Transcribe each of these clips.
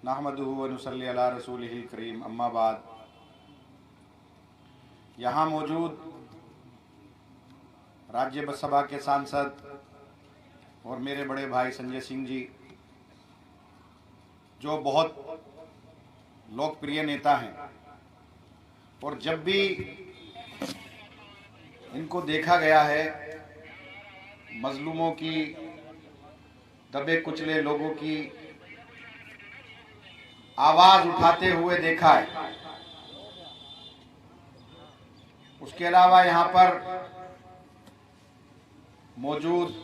नहमदुहु व नुसल्ली अला रसूलिहिल करीम, अम्मा बाद। यहाँ मौजूद राज्यसभा के सांसद और मेरे बड़े भाई संजय सिंह जी, जो बहुत लोकप्रिय नेता हैं, और जब भी इनको देखा गया है मजलूमों की, दबे कुचले लोगों की आवाज़ उठाते हुए देखा है। उसके अलावा यहाँ पर मौजूद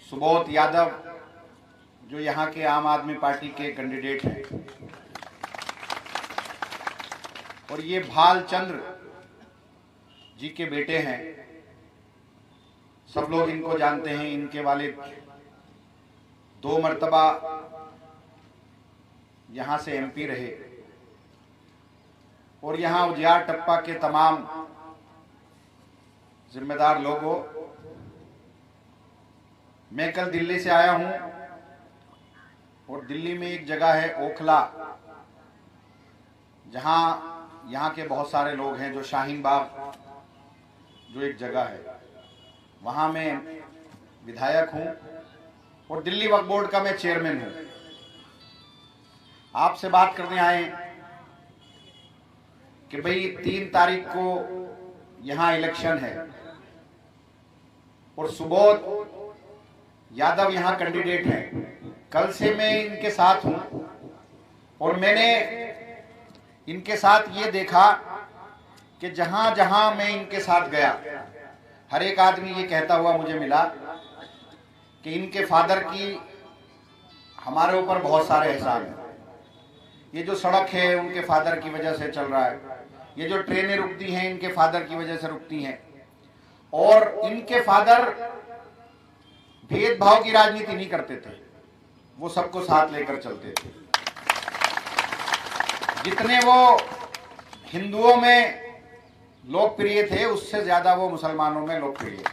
सुबोध यादव, जो यहाँ के आम आदमी पार्टी के कैंडिडेट हैं, और ये भालचंद्र जी के बेटे हैं। सब लोग इनको जानते हैं। इनके वालिद 2 मर्तबा यहाँ से एमपी रहे, और यहाँ उजियार टप्पा के तमाम जिम्मेदार लोगों, मैं कल दिल्ली से आया हूँ, और दिल्ली में एक जगह है ओखला, जहाँ यहाँ के बहुत सारे लोग हैं, जो शाहीन बाग जो एक जगह है, वहाँ मैं विधायक हूँ, और दिल्ली वक्फ बोर्ड का मैं चेयरमैन हूँ। आपसे बात करने आए कि भाई 3 तारीख को यहाँ इलेक्शन है, और सुबोध यादव यहाँ कैंडिडेट हैं। कल से मैं इनके साथ हूँ, और मैंने इनके साथ ये देखा कि जहाँ जहाँ मैं इनके साथ गया, हर एक आदमी ये कहता हुआ मुझे मिला कि इनके फादर की हमारे ऊपर बहुत सारे एहसान हैं। ये जो सड़क है उनके फादर की वजह से चल रहा है, ये जो ट्रेनें रुकती हैं इनके फादर की वजह से रुकती हैं, और इनके फादर भेदभाव की राजनीति नहीं करते थे, वो सबको साथ लेकर चलते थे। जितने वो हिंदुओं में लोकप्रिय थे, उससे ज्यादा वो मुसलमानों में लोकप्रिय थे।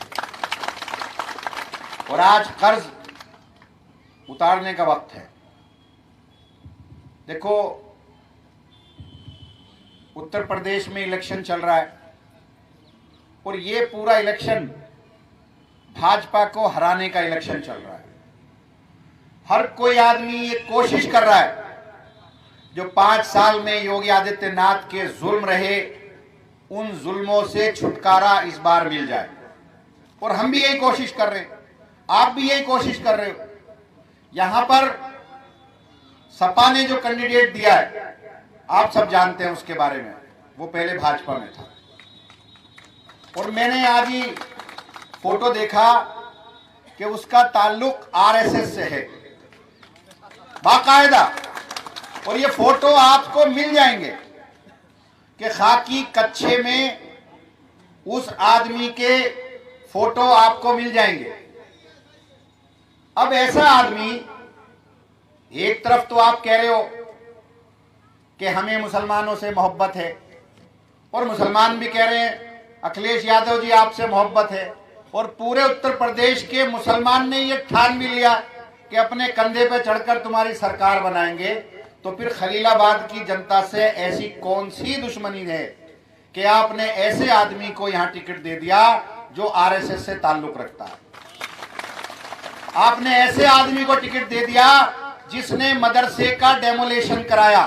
और आज कर्ज उतारने का वक्त है। देखो, उत्तर प्रदेश में इलेक्शन चल रहा है, और ये पूरा इलेक्शन भाजपा को हराने का इलेक्शन चल रहा है। हर कोई आदमी ये कोशिश कर रहा है, जो 5 साल में योगी आदित्यनाथ के जुल्म रहे, उन जुल्मों से छुटकारा इस बार मिल जाए। और हम भी यही कोशिश कर रहे हैं, आप भी यही कोशिश कर रहे हो। यहां पर सपा ने जो कैंडिडेट दिया है, आप सब जानते हैं उसके बारे में, वो पहले भाजपा में था। और मैंने आज ही फोटो देखा कि उसका ताल्लुक आरएसएस से है, बाकायदा। और ये फोटो आपको मिल जाएंगे कि खाकी कच्छे में उस आदमी के फोटो आपको मिल जाएंगे। अब ऐसा आदमी, एक तरफ तो आप कह रहे हो कि हमें मुसलमानों से मोहब्बत है, और मुसलमान भी कह रहे हैं अखिलेश यादव जी आपसे मोहब्बत है, और पूरे उत्तर प्रदेश के मुसलमान ने ये ठान भी लिया कि अपने कंधे पे चढ़कर तुम्हारी सरकार बनाएंगे। तो फिर खलीलाबाद की जनता से ऐसी कौन सी दुश्मनी है कि आपने ऐसे आदमी को यहां टिकट दे दिया जो आरएसएस से ताल्लुक रखता है? आपने ऐसे आदमी को टिकट दे दिया जिसने मदरसे का डेमोलेशन कराया।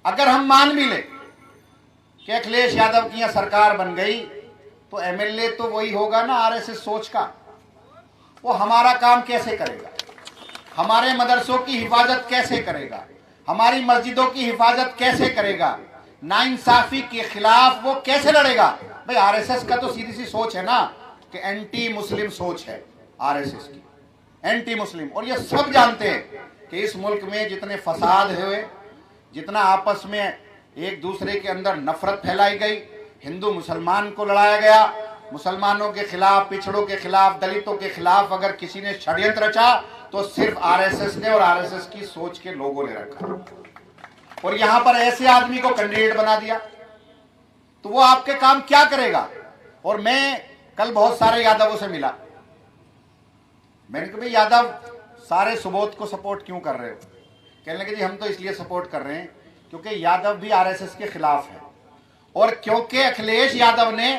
अगर हम मान भी ले कि अखिलेश यादव की यहां सरकार बन गई, तो एमएलए तो वही होगा ना आरएसएस सोच का। वो हमारा काम कैसे करेगा? हमारे मदरसों की हिफाजत कैसे करेगा? हमारी मस्जिदों की हिफाजत कैसे करेगा? नाइंसाफी के खिलाफ वो कैसे लड़ेगा? भाई आरएसएस का तो सीधी सी सोच है ना कि एंटी मुस्लिम सोच है आरएसएस की, एंटी मुस्लिम। और ये सब जानते हैं कि इस मुल्क में जितने फसाद हुए, जितना आपस में एक दूसरे के अंदर नफरत फैलाई गई, हिंदू मुसलमान को लड़ाया गया, मुसलमानों के खिलाफ, पिछड़ों के खिलाफ, दलितों के खिलाफ अगर किसी ने षड्यंत्र रचा तो सिर्फ आरएसएस ने और आरएसएस की सोच के लोगों ने रखा। और यहां पर ऐसे आदमी को कैंडिडेट बना दिया, तो वो आपके काम क्या करेगा? और मैं कल बहुत सारे यादवों से मिला, मैंने कहा भाई यादव सारे सुबोध को सपोर्ट क्यों कर रहे हो? कहने लगे जी हम तो इसलिए सपोर्ट कर रहे हैं क्योंकि यादव भी आरएसएस के खिलाफ है और क्योंकि अखिलेश यादव ने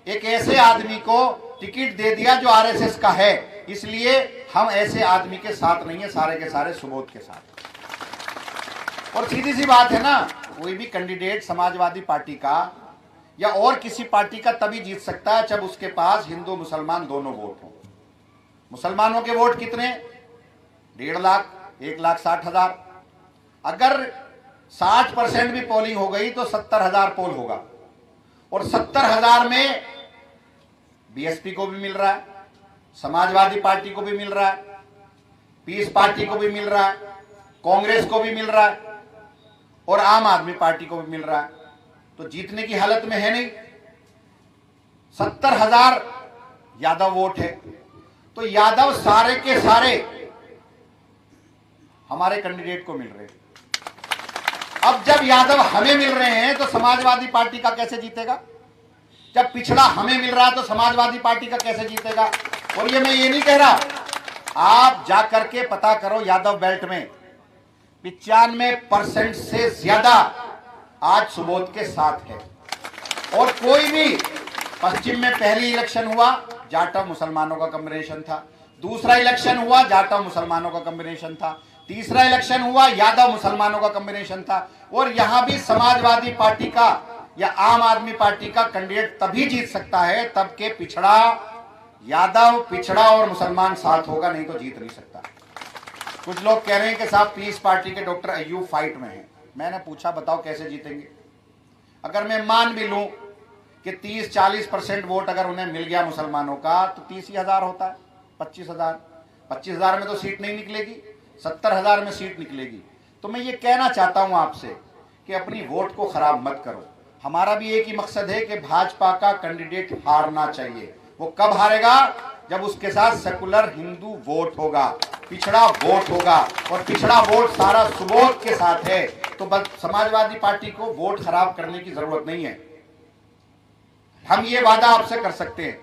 एक ऐसे आदमी को टिकट दे दिया जो आरएसएस का है, इसलिए हम ऐसे आदमी के साथ नहीं है, सारे के सारे सुबोध के साथ। और सीधी सी बात है ना, कोई भी कैंडिडेट समाजवादी पार्टी का या और किसी पार्टी का तभी जीत सकता है जब उसके पास हिंदू मुसलमान दोनों वोट हो। मुसलमानों के वोट कितने? 1.5 लाख, 1,60,000। अगर 60% भी पोलिंग हो गई तो 70,000 पोल होगा और 70,000 में बीएसपी को भी मिल रहा है, समाजवादी पार्टी को भी मिल रहा है, पीस पार्टी को भी मिल रहा है, कांग्रेस को भी मिल रहा है और आम आदमी पार्टी को भी मिल रहा है। तो जीतने की हालत में है नहीं। 70,000 यादव वोट है, तो यादव सारे के सारे हमारे कैंडिडेट को मिल रहे हैं। अब जब यादव हमें मिल रहे हैं तो समाजवादी पार्टी का कैसे जीतेगा? जब पिछड़ा हमें मिल रहा है तो समाजवादी पार्टी का कैसे जीतेगा? और ये मैं ये नहीं कह रहा, आप जाकर के पता करो, यादव बेल्ट में 95% से ज्यादा आज सुबोध के साथ है। और कोई भी, पश्चिम में पहली इलेक्शन हुआ जाटव मुसलमानों का कॉम्बिनेशन था, दूसरा इलेक्शन हुआ जाटव मुसलमानों का कॉम्बिनेशन था, तीसरा इलेक्शन हुआ यादव मुसलमानों का कॉम्बिनेशन था। और यहां भी समाजवादी पार्टी का या आम आदमी पार्टी का कैंडिडेट तभी जीत सकता है तब के पिछड़ा, यादव, पिछड़ा और मुसलमान साथ होगा, नहीं तो जीत नहीं सकता। कुछ लोग कह रहे हैं कि साहब पीस पार्टी के डॉक्टर अय्यूब फाइट में हैं। मैंने पूछा बताओ कैसे जीतेंगे? अगर मैं मान भी लूं कि 30-40% वोट अगर उन्हें मिल गया मुसलमानों का तो 30,000 होता है, 25,000। 25,000 में तो सीट नहीं निकलेगी, 70,000 में सीट निकलेगी। तो मैं ये कहना चाहता हूं आपसे कि अपनी वोट को खराब मत करो। हमारा भी एक ही मकसद है कि भाजपा का कैंडिडेट हारना चाहिए। वो कब हारेगा? जब उसके साथ सेकुलर हिंदू वोट होगा, पिछड़ा वोट होगा, और पिछड़ा वोट सारा सुबोध के साथ है। तो बस समाजवादी पार्टी को वोट खराब करने की जरूरत नहीं है। हम ये वादा आपसे कर सकते हैं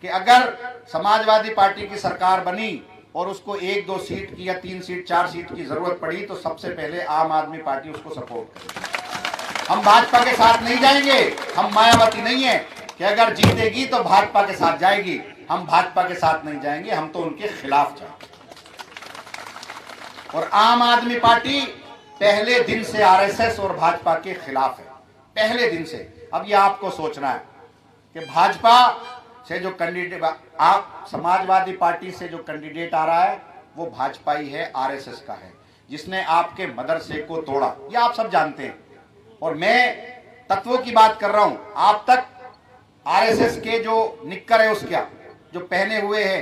कि अगर समाजवादी पार्टी की सरकार बनी और उसको 1-2 सीट की या 3 सीट 4 सीट की जरूरत पड़ी तो सबसे पहले आम आदमी पार्टी उसको सपोर्ट करेगी। हम भाजपा के साथ नहीं जाएंगे। हम मायावती नहीं है कि अगर जीतेगी तो भाजपा के साथ जाएगी। हम भाजपा के साथ नहीं जाएंगे, हम तो उनके खिलाफ जाएंगे। और आम आदमी पार्टी पहले दिन से आरएसएस और भाजपा के खिलाफ है, पहले दिन से। अब ये आपको सोचना है कि भाजपा से जो कैंडिडेट, आप समाजवादी पार्टी से जो कैंडिडेट आ रहा है वो भाजपा ही है, आरएसएस का है, जिसने आपके मदरसे को तोड़ा। ये आप सब जानते हैं। और मैं तत्वों की बात कर रहा हूं। आप तक आरएसएस के जो निक्कर है उसका जो पहने हुए है,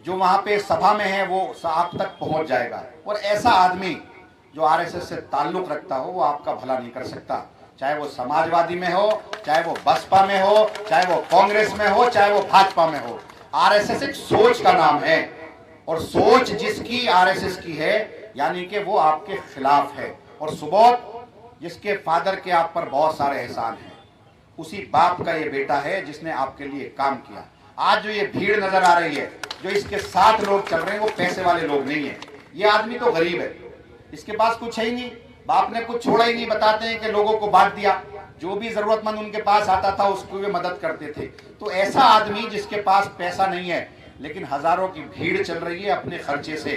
जो वहां पे सभा में है, वो आप तक पहुंच जाएगा। और ऐसा आदमी जो आरएसएस से ताल्लुक रखता हो वो आपका भला नहीं कर सकता, चाहे वो समाजवादी में हो, चाहे वो बसपा में हो, चाहे वो कांग्रेस में हो, चाहे वो भाजपा में हो। आरएसएस एक सोच का नाम है और सोच जिसकी आरएसएस की है यानी कि वो आपके खिलाफ है। और सुबोध जिसके फादर के आप पर बहुत सारे एहसान हैं, उसी बाप का ये बेटा है जिसने आपके लिए काम किया। आज जो ये भीड़ नजर आ रही है, जो इसके साथ लोग चल रहे हैं, वो पैसे वाले लोग नहीं है। ये आदमी तो गरीब है, इसके पास कुछ है ही नहीं, बाप ने कुछ छोड़ा ही नहीं। बताते हैं कि लोगों को बांट दिया, जो भी जरूरतमंद उनके पास आता था उसको वे मदद करते थे। तो ऐसा आदमी जिसके पास पैसा नहीं है लेकिन हजारों की भीड़ चल रही है, अपने खर्चे से,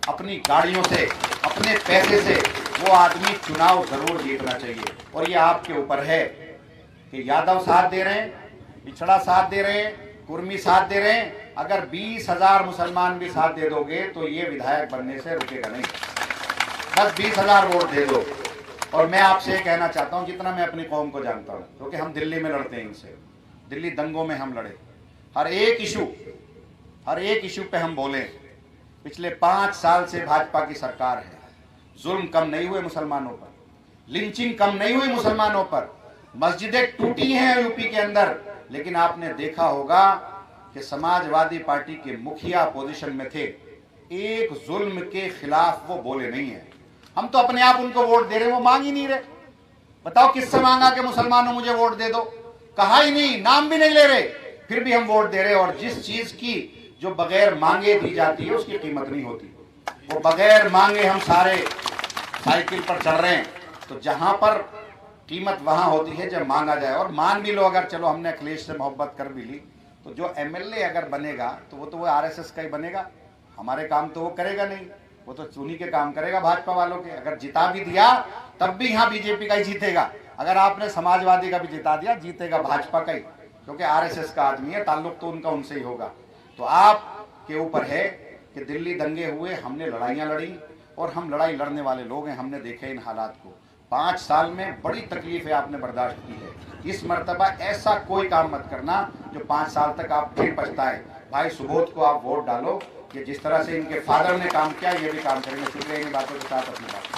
अपनी गाड़ियों से, अपने पैसे से, वो आदमी चुनाव जरूर जीतना चाहिए। और ये आपके ऊपर है कि यादव साथ दे रहे हैं, पिछड़ा साथ दे रहे हैं, कुर्मी साथ दे रहे हैं। अगर 20,000 मुसलमान भी साथ दे दोगे तो ये विधायक बनने से रुकेगा नहीं। बस 20,000 वोट दे दो। और मैं आपसे कहना चाहता हूं, जितना मैं अपनी कौम को जानता हूं, क्योंकि हम दिल्ली में लड़ते हैं इनसे, दिल्ली दंगों में हम लड़े, हर एक इशू पे हम बोले। पिछले 5 साल से भाजपा की सरकार है, जुल्म कम नहीं हुए मुसलमानों पर, लिंचिंग कम नहीं हुई मुसलमानों पर, मस्जिदें टूटी हैं यूपी के अंदर। लेकिन आपने देखा होगा कि समाजवादी पार्टी के मुखिया पोजीशन में थे, एक जुल्म के खिलाफ वो बोले नहीं है। हम तो अपने आप उनको वोट दे रहे, वो मांग ही नहीं रहे। बताओ किससे मांगा कि मुसलमानों मुझे वोट दे दो? कहा ही नहीं, नाम भी नहीं ले रहे, फिर भी हम वोट दे रहे। और जिस चीज की जो बगैर मांगे दी जाती है उसकी कीमत नहीं होती। वो बगैर मांगे हम सारे साइकिल पर चढ़ रहे हैं। तो जहां पर कीमत वहां होती है जब मांगा जाए। और मान भी लो अगर चलो हमने अखिलेश से मोहब्बत कर भी ली, तो जो एमएलए अगर बनेगा तो वो आरएसएस का ही बनेगा, हमारे काम तो वो करेगा नहीं, वो तो उन्हीं के काम करेगा भाजपा वालों के। अगर जिता भी दिया तब भी यहाँ बीजेपी का ही जीतेगा। अगर आपने समाजवादी का भी जिता दिया, जीतेगा भाजपा का ही, क्योंकि आरएसएस का आदमी है, ताल्लुक तो उनका उनसे ही होगा। तो आपके ऊपर है कि दिल्ली दंगे हुए, हमने लड़ाइयाँ लड़ी और हम लड़ाई लड़ने वाले लोग हैं, हमने देखे इन हालात को। 5 साल में बड़ी तकलीफें आपने बर्दाश्त की है। इस मर्तबा ऐसा कोई काम मत करना जो 5 साल तक आप फिर पछताए। भाई सुबोध को आप वोट डालो कि जिस तरह से इनके फादर ने काम किया ये भी काम करेंगे। शुक्रिया इन बातों के साथ अपनी बात।